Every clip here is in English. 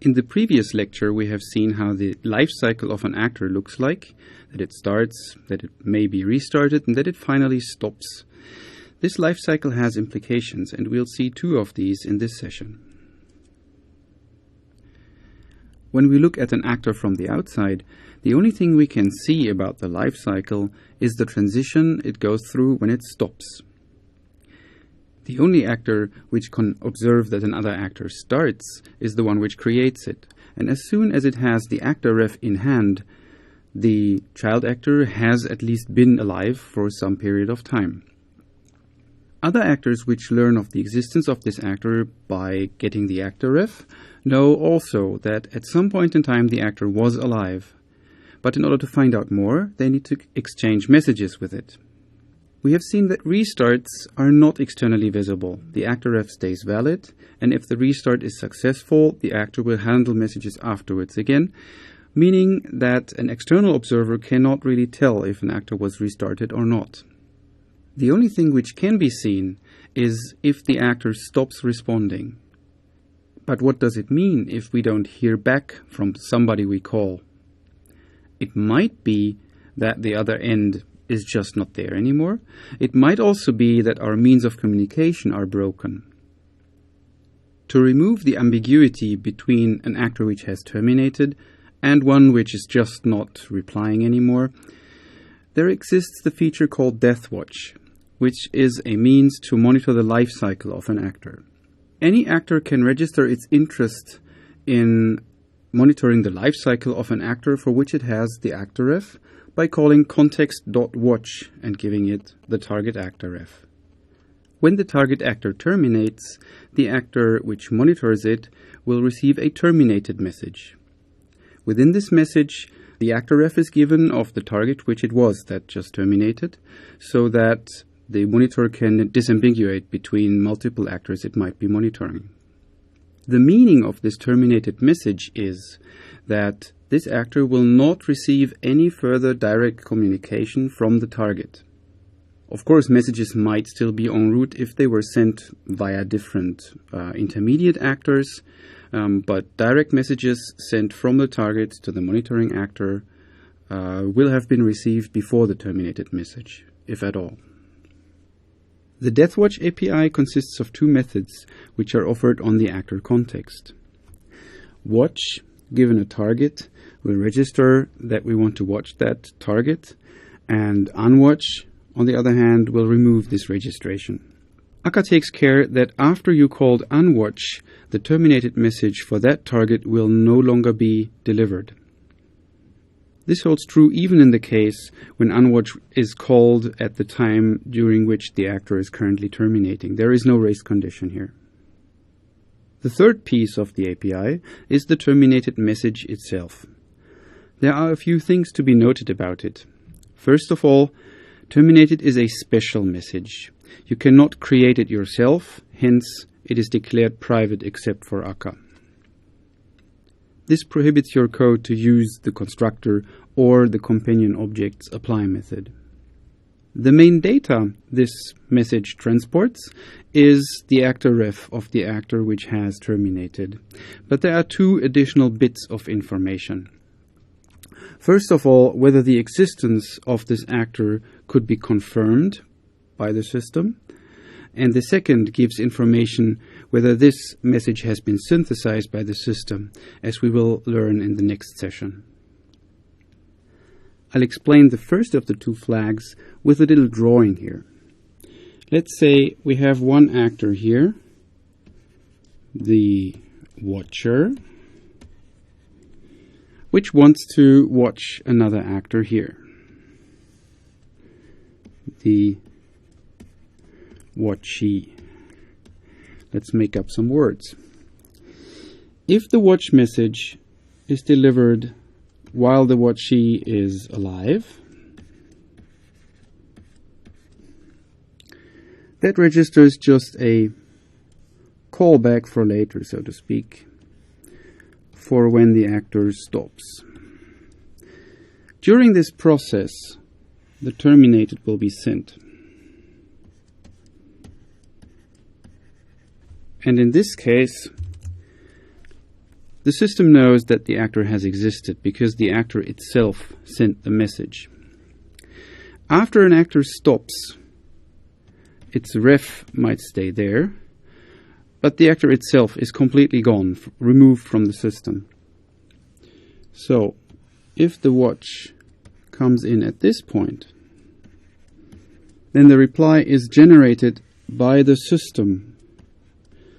In the previous lecture, we have seen how the life cycle of an actor looks like, that it starts, that it may be restarted, and that it finally stops. This life cycle has implications, and we'll see two of these in this session. When we look at an actor from the outside, the only thing we can see about the life cycle is the transition it goes through when it stops. The only actor which can observe that another actor starts is the one which creates it, and as soon as it has the actor ref in hand, the child actor has at least been alive for some period of time. Other actors which learn of the existence of this actor by getting the actor ref know also that at some point in time the actor was alive, but in order to find out more, they need to exchange messages with it. We have seen that restarts are not externally visible. The actor ref stays valid, and if the restart is successful, the actor will handle messages afterwards again, meaning that an external observer cannot really tell if an actor was restarted or not. The only thing which can be seen is if the actor stops responding. But what does it mean if we don't hear back from somebody we call? It might be that the other end is just not there anymore. It might also be that our means of communication are broken. To remove the ambiguity between an actor which has terminated and one which is just not replying anymore, there exists the feature called Death Watch, which is a means to monitor the life cycle of an actor. Any actor can register its interest in monitoring the life cycle of an actor for which it has the actor ref by calling context.watch and giving it the target actor ref. When the target actor terminates, the actor which monitors it will receive a terminated message. Within this message, the actor ref is given of the target which it was that just terminated, so that the monitor can disambiguate between multiple actors it might be monitoring. The meaning of this terminated message is that this actor will not receive any further direct communication from the target. Of course, messages might still be en route if they were sent via different intermediate actors, but direct messages sent from the target to the monitoring actor will have been received before the terminated message, if at all. The DeathWatch API consists of two methods which are offered on the actor context. Watch, given a target, will register that we want to watch that target, and unwatch, on the other hand, will remove this registration. Akka takes care that after you called unwatch, the terminated message for that target will no longer be delivered. This holds true even in the case when unwatch is called at the time during which the actor is currently terminating. There is no race condition here. The third piece of the API is the terminated message itself. There are a few things to be noted about it. First of all, terminated is a special message. You cannot create it yourself, hence it is declared private except for Akka. This prohibits your code to use the constructor or the companion object's apply method. The main data this message transports is the actor ref of the actor which has terminated. But there are two additional bits of information. First of all, whether the existence of this actor could be confirmed by the system. And the second gives information whether this message has been synthesized by the system, as we will learn in the next session. I'll explain the first of the two flags with a little drawing here. Let's say we have one actor here, the watcher, which wants to watch another actor here, the watchee. Let's make up some words. If the watch message is delivered while the watchee is alive, that registers just a callback for later, so to speak, for when the actor stops. During this process, the terminated will be sent. And in this case, The system knows that the actor has existed because the actor itself sent the message. After an actor stops, its ref might stay there, but the actor itself is completely gone, removed from the system. So, if the watch comes in at this point, then the reply is generated by the system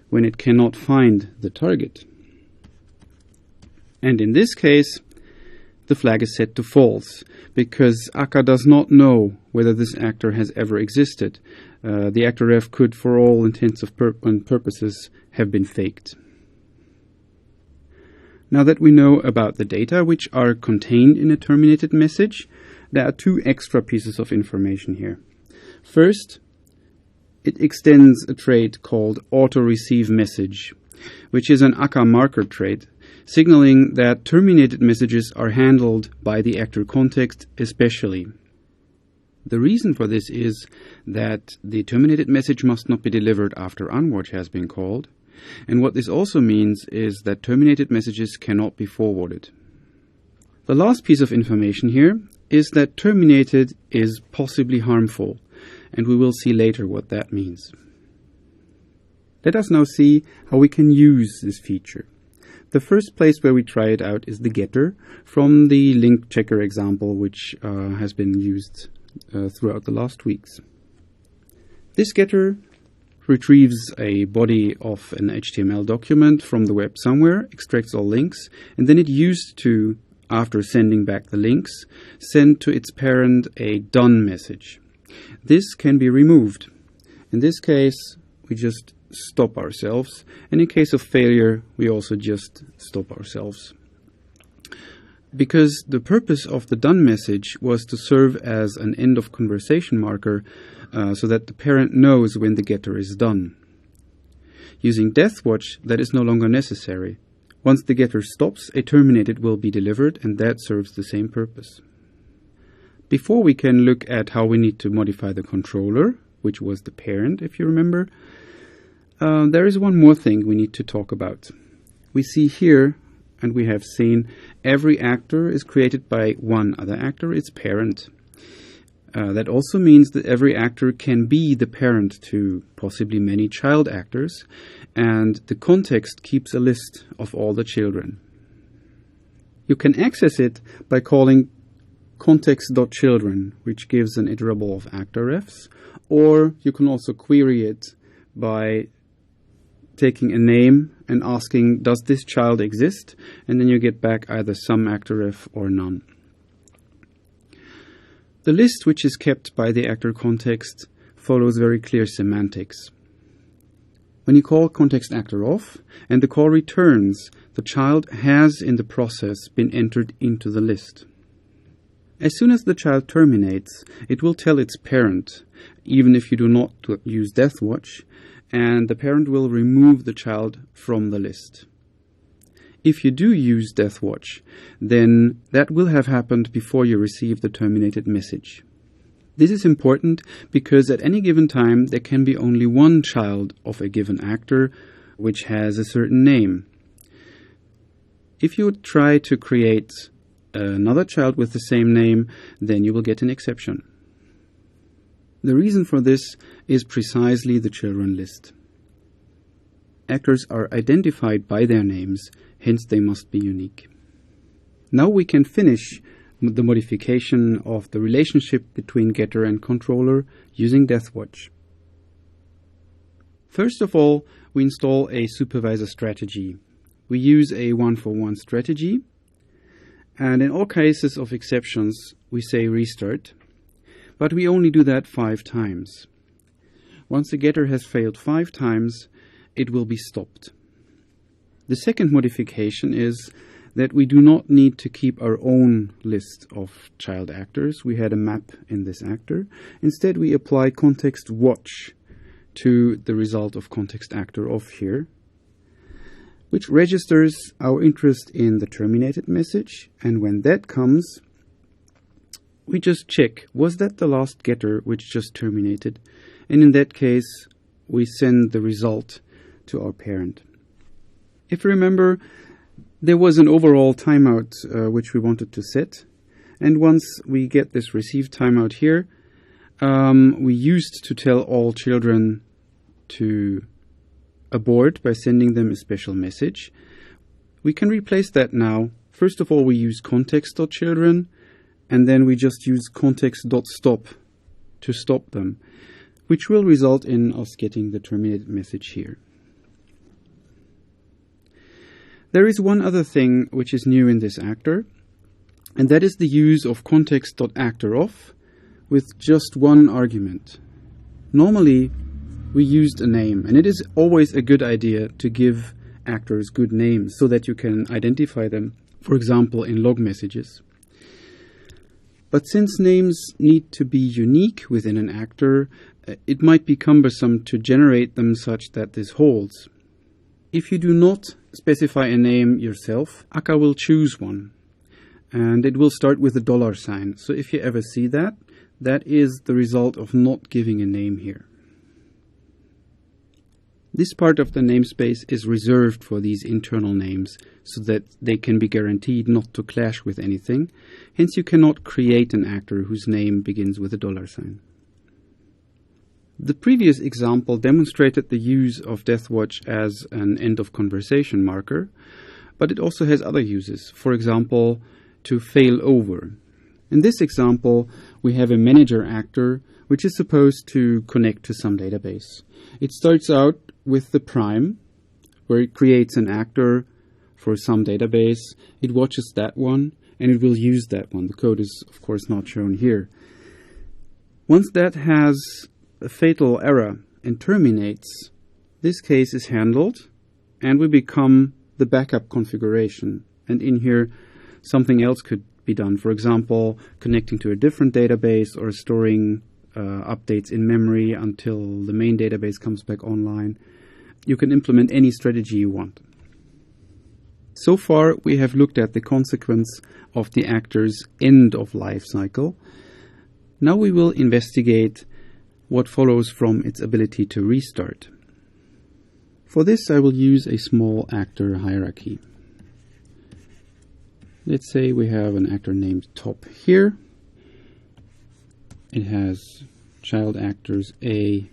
when it cannot find the target. And in this case, the flag is set to false, because Akka does not know whether this actor has ever existed. The actor ref could, for all intents and purposes, have been faked. Now that we know about the data which are contained in a terminated message, there are two extra pieces of information here. First, it extends a trait called auto-receive message, which is an Akka marker trait, signaling that terminated messages are handled by the actor context especially. The reason for this is that the terminated message must not be delivered after unwatch has been called, and what this also means is that terminated messages cannot be forwarded. The last piece of information here is that terminated is possibly harmful, and we will see later what that means. Let us now see how we can use this feature. The first place where we try it out is the getter from the link checker example, which has been used throughout the last weeks. This getter retrieves a body of an HTML document from the web somewhere, extracts all links, and then it used to, after sending back the links, send to its parent a done message. This can be removed. In this case, we just stop ourselves, and in case of failure, we also just stop ourselves. Because the purpose of the done message was to serve as an end of conversation marker so that the parent knows when the getter is done. Using deathwatch, that is no longer necessary. Once the getter stops, a terminated will be delivered, and that serves the same purpose. Before we can look at how we need to modify the controller, which was the parent, if you remember, there is one more thing we need to talk about. We see here, and we have seen, every actor is created by one other actor, its parent. That also means that every actor can be the parent to possibly many child actors, and the context keeps a list of all the children. You can access it by calling context.children, which gives an iterable of actor refs, or you can also query it by taking a name and asking, does this child exist? And then you get back either some actor ref or none. The list, which is kept by the actor context, follows very clear semantics. When you call context actor off and the call returns, the child has in the process been entered into the list. As soon as the child terminates, it will tell its parent, even if you do not use deathwatch, and the parent will remove the child from the list. If you do use deathwatch, then that will have happened before you receive the terminated message. This is important because at any given time there can be only one child of a given actor which has a certain name. If you try to create another child with the same name, then you will get an exception. The reason for this is precisely the children list. Actors are identified by their names, hence they must be unique. Now we can finish the modification of the relationship between getter and controller using deathwatch. First of all, we install a supervisor strategy. We use a one-for-one strategy, and in all cases of exceptions, we say restart. But we only do that 5 times. Once the getter has failed 5 times, it will be stopped. The second modification is that we do not need to keep our own list of child actors. We had a map in this actor. Instead, we apply context watch to the result of context actor off here, which registers our interest in the terminated message. And when that comes, we just check, was that the last getter which just terminated? And in that case, we send the result to our parent. If you remember, There was an overall timeout which we wanted to set. And once we get this received timeout here, we used to tell all children to abort by sending them a special message. We can replace that now. First of all, we use context.children, and then we just use context.stop to stop them, which will result in us getting the terminated message here. There is one other thing which is new in this actor, and that is the use of context.actorOff with just one argument. Normally, we used a name, and it is always a good idea to give actors good names so that you can identify them, for example, in log messages. But since names need to be unique within an actor, it might be cumbersome to generate them such that this holds. If you do not specify a name yourself, Akka will choose one, and it will start with a $sign. So if you ever see that, that is the result of not giving a name here. This part of the namespace is reserved for these internal names so that they can be guaranteed not to clash with anything. Hence, you cannot create an actor whose name begins with a $sign. The previous example demonstrated the use of Deathwatch as an end of conversation marker, but it also has other uses. For example, to fail over. In this example, we have a manager actor which is supposed to connect to some database. It starts out with the prime, where it creates an actor for some database. It watches that one, and it will use that one. The code is, of course, not shown here. Once that has a fatal error and terminates, this case is handled, and we become the backup configuration. And in here, something else could be done. For example, connecting to a different database or storing updates in memory until the main database comes back online. You can implement any strategy you want. So far, we have looked at the consequence of the actor's end of life cycle. Now we will investigate what follows from its ability to restart. For this, I will use a small actor hierarchy. Let's say we have an actor named Top here. It has child actors A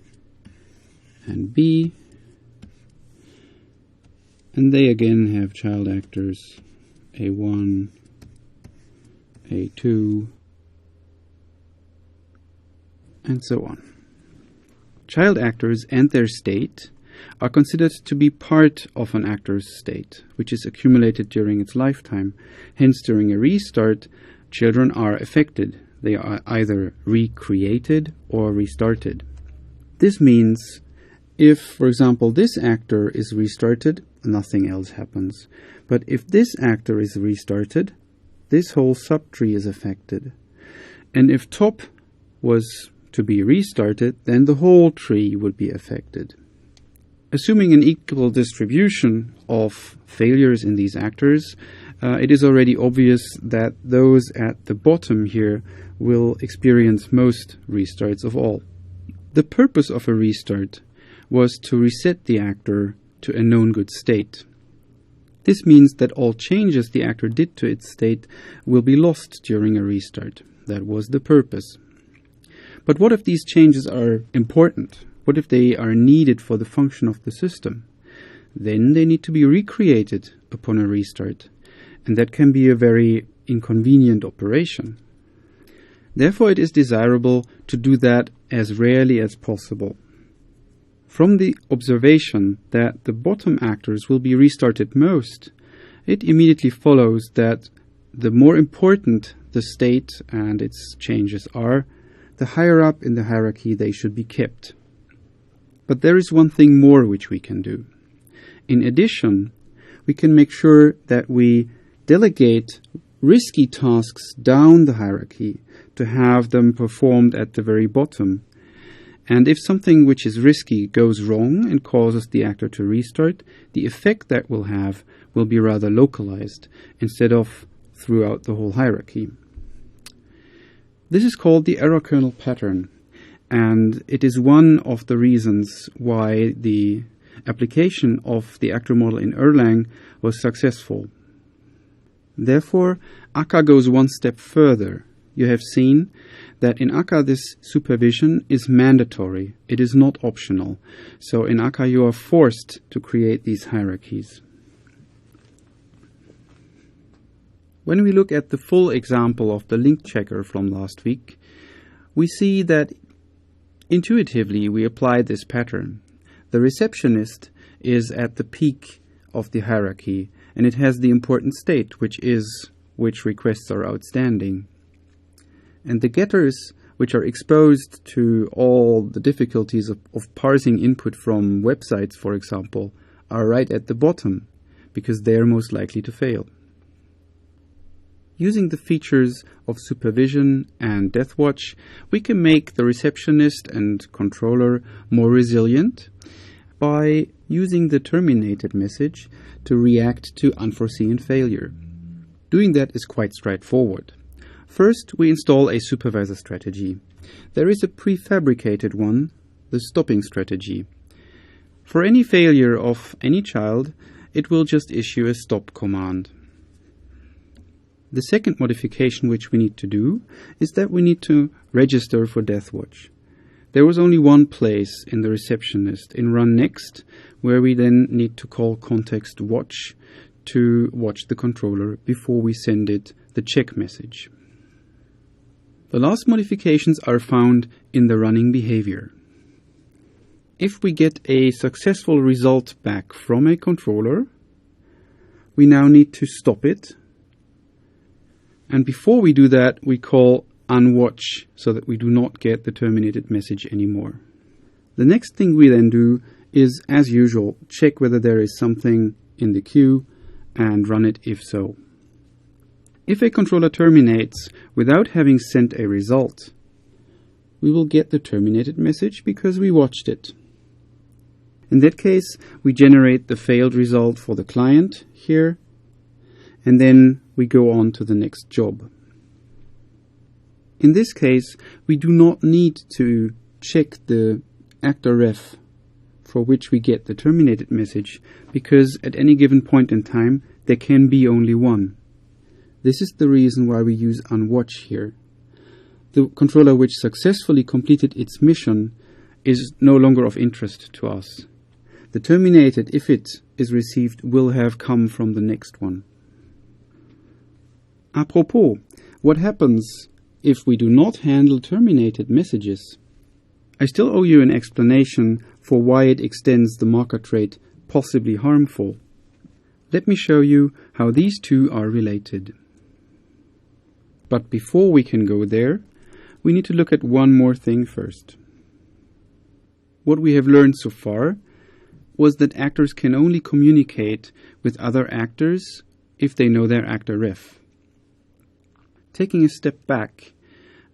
and B, and they again have child actors A1, A2, and so on. Child actors and their state are considered to be part of an actor's state, which is accumulated during its lifetime. Hence, during a restart, children are affected. They are either recreated or restarted. This means if, for example, this actor is restarted, nothing else happens. But if this actor is restarted, this whole subtree is affected. And if Top was to be restarted, then the whole tree would be affected. Assuming an equal distribution of failures in these actors, it is already obvious that those at the bottom here will experience most restarts of all. The purpose of a restart was to reset the actor to a known good state. This means that all changes the actor did to its state will be lost during a restart. That was the purpose. But what if these changes are important? What if they are needed for the function of the system? Then they need to be recreated upon a restart, and that can be a very inconvenient operation. Therefore, it is desirable to do that as rarely as possible. From the observation that the bottom actors will be restarted most, it immediately follows that the more important the state and its changes are, the higher up in the hierarchy they should be kept. But there is one thing more which we can do. In addition, we can make sure that we delegate risky tasks down the hierarchy to have them performed at the very bottom. And if something which is risky goes wrong and causes the actor to restart, the effect that will have will be rather localized instead of throughout the whole hierarchy. This is called the error kernel pattern, and it is one of the reasons why the application of the actor model in Erlang was successful. Therefore, akka goes one step further. You have seen that in akka this supervision is mandatory. It is not optional. So in akka you are forced to create these hierarchies. When we look at the full example of the link checker from last week, we see that intuitively we apply this pattern. The receptionist is at the peak of the hierarchy, and it has the important state, which is which requests are outstanding. And the getters, which are exposed to all the difficulties of parsing input from websites, for example, are right at the bottom, because they are most likely to fail. Using the features of supervision and deathwatch, we can make the receptionist and controller more resilient by using the terminated message to react to unforeseen failure. Doing that is quite straightforward. First, we install a supervisor strategy. There is a prefabricated one, the stopping strategy. For any failure of any child, it will just issue a stop command. The second modification which we need to do is that we need to register for deathwatch. There was only one place in the receptionist in run next where we then need to call context watch to watch the controller before we send it the check message. The last modifications are found in the running behavior. If we get a successful result back from a controller, we now need to stop it. And before we do that, we call unwatch so that we do not get the terminated message anymore. The next thing we then do is, as usual, check whether there is something in the queue and run it if so. If a controller terminates without having sent a result, we will get the terminated message because we watched it. In that case, we generate the failed result for the client here, and then we go on to the next job. In this case, we do not need to check the actor ref for which we get the terminated message, because at any given point in time, there can be only one. This is the reason why we use unwatch here. The controller which successfully completed its mission is no longer of interest to us. The terminated, if it is received, will have come from the next one. Apropos, what happens if we do not handle terminated messages? I still owe you an explanation for why it extends the marker trait possibly harmful. Let me show you how these two are related. But before we can go there, we need to look at one more thing first. What we have learned so far was that actors can only communicate with other actors if they know their actor ref. Taking a step back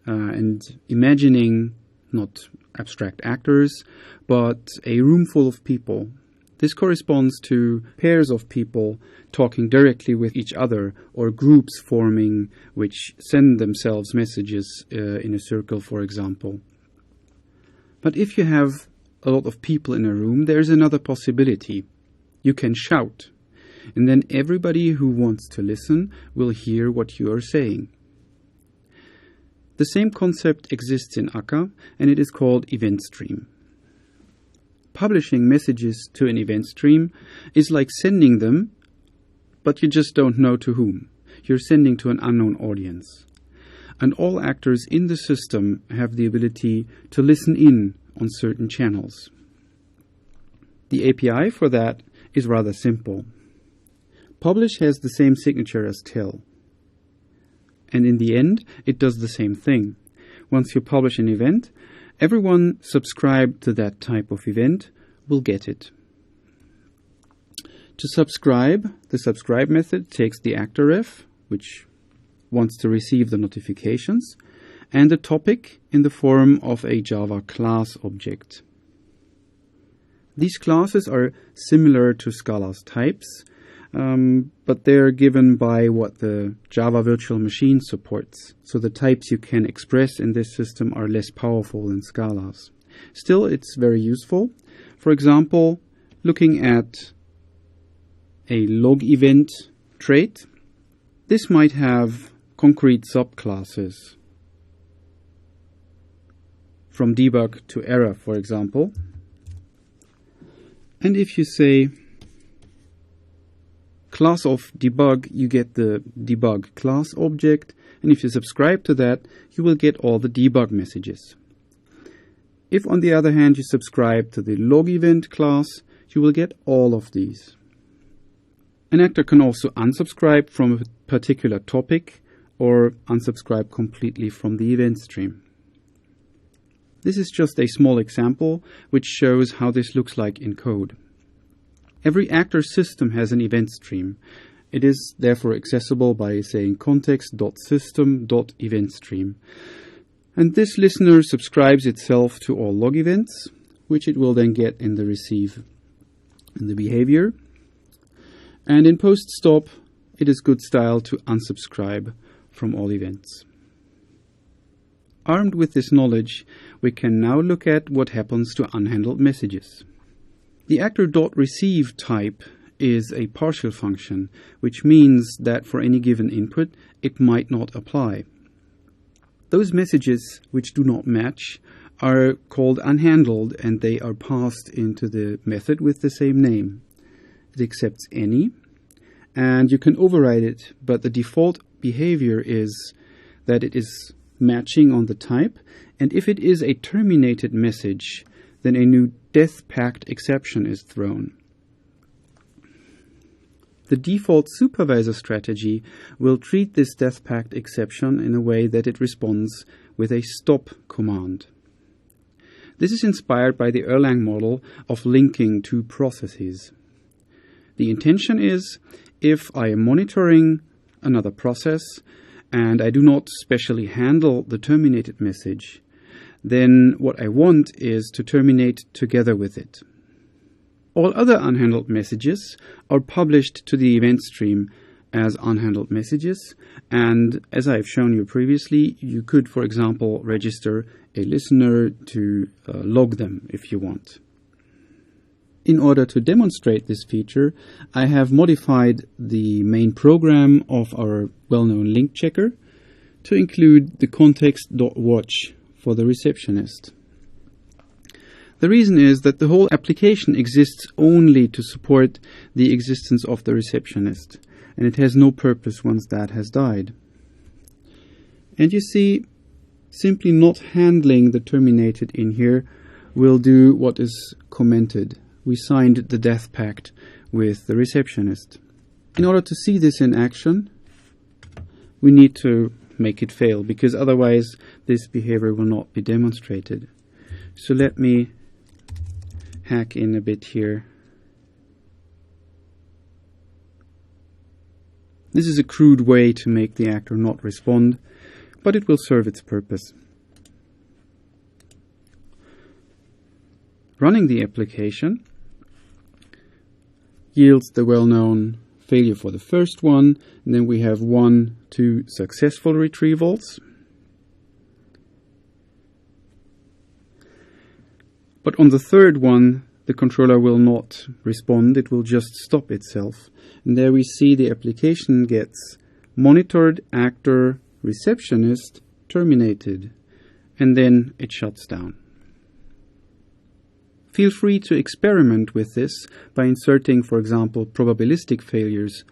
and imagining not abstract actors, but a room full of people. This corresponds to pairs of people talking directly with each other, or groups forming which send themselves messages in a circle, for example. But if you have a lot of people in a room, there's another possibility. You can shout, and then everybody who wants to listen will hear what you are saying. The same concept exists in akka, and it is called event stream. Publishing messages to an event stream is like sending them, but you just don't know to whom. You're sending to an unknown audience. And all actors in the system have the ability to listen in on certain channels. The API for that is rather simple. Publish has the same signature as tell. And in the end, it does the same thing. Once you publish an event, everyone subscribed to that type of event will get it. To subscribe, the subscribe method takes the actor ref, which wants to receive the notifications, and the topic in the form of a Java class object. These classes are similar to Scala's types, but they're given by what the Java virtual machine supports. So the types you can express in this system are less powerful than Scala's. Still, it's very useful. For example, looking at a log event trait, This might have concrete subclasses, from debug to error, for example. And if you say class of debug, you get the debug class object, and if you subscribe to that, you will get all the debug messages. If, on the other hand, you subscribe to the log event class, you will get all of these. An actor can also unsubscribe from a particular topic or unsubscribe completely from the event stream. This is just a small example which shows how this looks like in code. Every actor system has an event stream. It is therefore accessible by saying context.system.eventstream. And this listener subscribes itself to all log events, which it will then get in the receive in the behavior. And in post-stop, it is good style to unsubscribe from all events. Armed with this knowledge, we can now look at what happens to unhandled messages. The actor.receive type is a partial function, which means that for any given input, it might not apply. Those messages which do not match are called unhandled, and they are passed into the method with the same name. It accepts any, and you can override it, but the default behavior is that it is matching on the type, and if it is a terminated message, then a new death pact exception is thrown. The default supervisor strategy will treat this death pact exception in a way that it responds with a stop command. This is inspired by the Erlang model of linking two processes. The intention is, if I am monitoring another process and I do not specially handle the terminated message, then what I want is to terminate together with it. All other unhandled messages are published to the event stream as unhandled messages, and as I've shown you previously, you could, for example, register a listener to log them if you want. In order to demonstrate this feature, I have modified the main program of our well-known link checker to include the context.watch for the receptionist. The reason is that the whole application exists only to support the existence of the receptionist, and it has no purpose once that has died. And you see, simply not handling the terminated in here will do what is commented. We signed the death pact with the receptionist. In order to see this in action, we need to make it fail, because otherwise this behavior will not be demonstrated. So let me hack in a bit here. This is a crude way to make the actor not respond, but it will serve its purpose. Running the application yields the well-known failure for the first one, and then we have 2 successful retrievals. But on the third one, the controller will not respond, it will just stop itself. And there we see the application gets monitored, actor, receptionist, terminated, and then it shuts down. Feel free to experiment with this by inserting, for example, probabilistic failures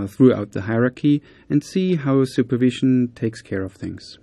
throughout the hierarchy and see how supervision takes care of things.